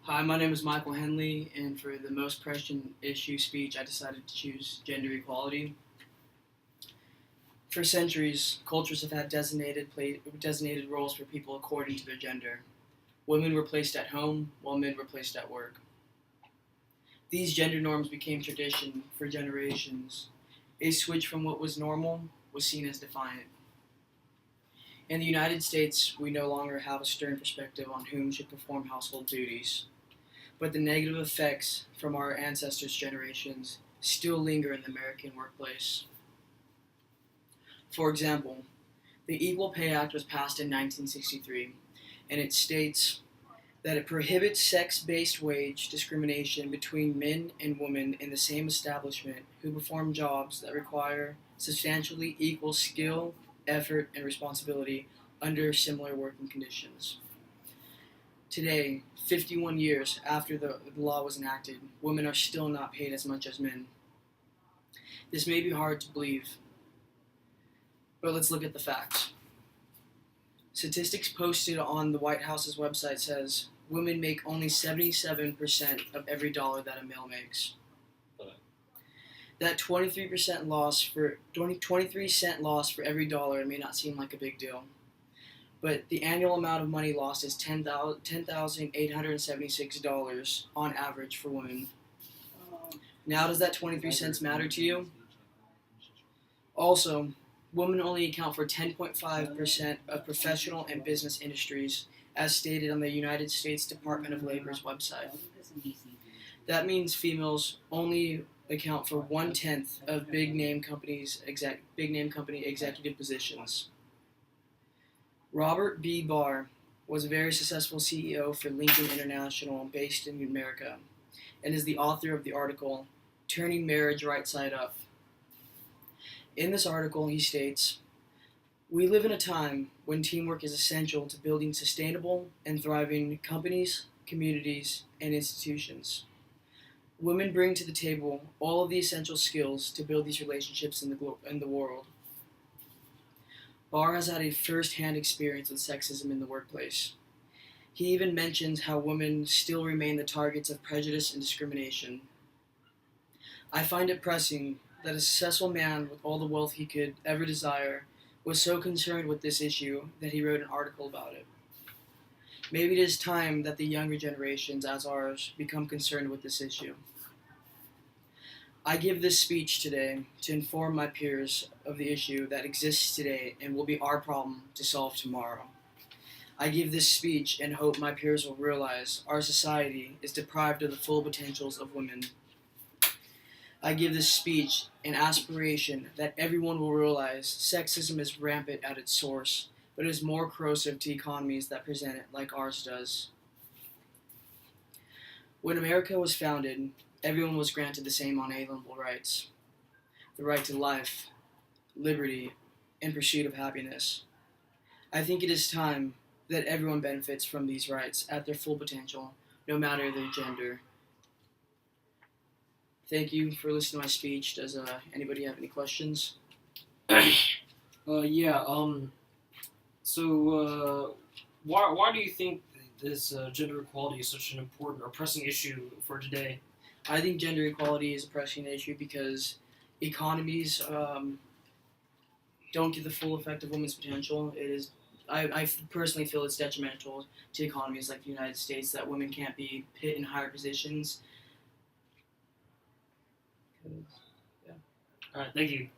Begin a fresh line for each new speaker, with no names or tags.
Hi, my name is Michael Henley, and for the most pressing issue speech, I decided to choose gender equality. For centuries, cultures have had designated roles for people according to their gender. Women were placed at home, while men were placed at work. These gender norms became tradition for generations. A switch from what was normal was seen as defiant. In the United States, we no longer have a stern perspective on whom should perform household duties. But the negative effects from our ancestors' generations still linger in the American workplace. For example, the Equal Pay Act was passed in 1963, and it states that it prohibits sex-based wage discrimination between men and women in the same establishment who perform jobs that require substantially equal skill, effort, and responsibility under similar working conditions. Today, 51 years after the law was enacted, women are still not paid as much as men. This may be hard to believe, but let's look at the facts. Statistics posted on the White House's website says women make only 77% of every dollar that a male makes. That 23 cent loss for every dollar may not seem like a big deal, but the annual amount of money lost is $10,876 on average for women. Now, does that 23 cents matter to you? Also, women only account for 10.5% of professional and business industries, as stated on the United States Department of Labor's website. That means females only account for 1/10 of big name company executive positions. Robert B. Barr was a very successful CEO for Lincoln International, based in America, and is the author of the article "Turning Marriage Right Side Up." In this article, he states, "We live in a time when teamwork is essential to building sustainable and thriving companies, communities, and institutions. Women bring to the table all of the essential skills to build these relationships in the world." Barr has had a first-hand experience with sexism in the workplace. He even mentions how women still remain the targets of prejudice and discrimination. I find it pressing that a successful man with all the wealth he could ever desire was so concerned with this issue that he wrote an article about it. Maybe it is time that the younger generations, as ours, become concerned with this issue. I give this speech today to inform my peers of the issue that exists today and will be our problem to solve tomorrow. I give this speech and hope my peers will realize our society is deprived of the full potentials of women. I give this speech an aspiration that everyone will realize sexism is rampant at its source, but it is more corrosive to economies that present it like ours does. When America was founded, everyone was granted the same unalienable rights: the right to life, liberty, and pursuit of happiness. I think it is time that everyone benefits from these rights at their full potential, no matter their gender. Thank you for listening to my speech. Does anybody have any questions?
Yeah. So, why do you think this gender equality is such an important or pressing issue for today?
I think gender equality is a pressing issue because economies don't get the full effect of women's potential. It is. I personally feel it's detrimental to economies like the United States that women can't be put in higher positions. Yeah.
All right. Thank you.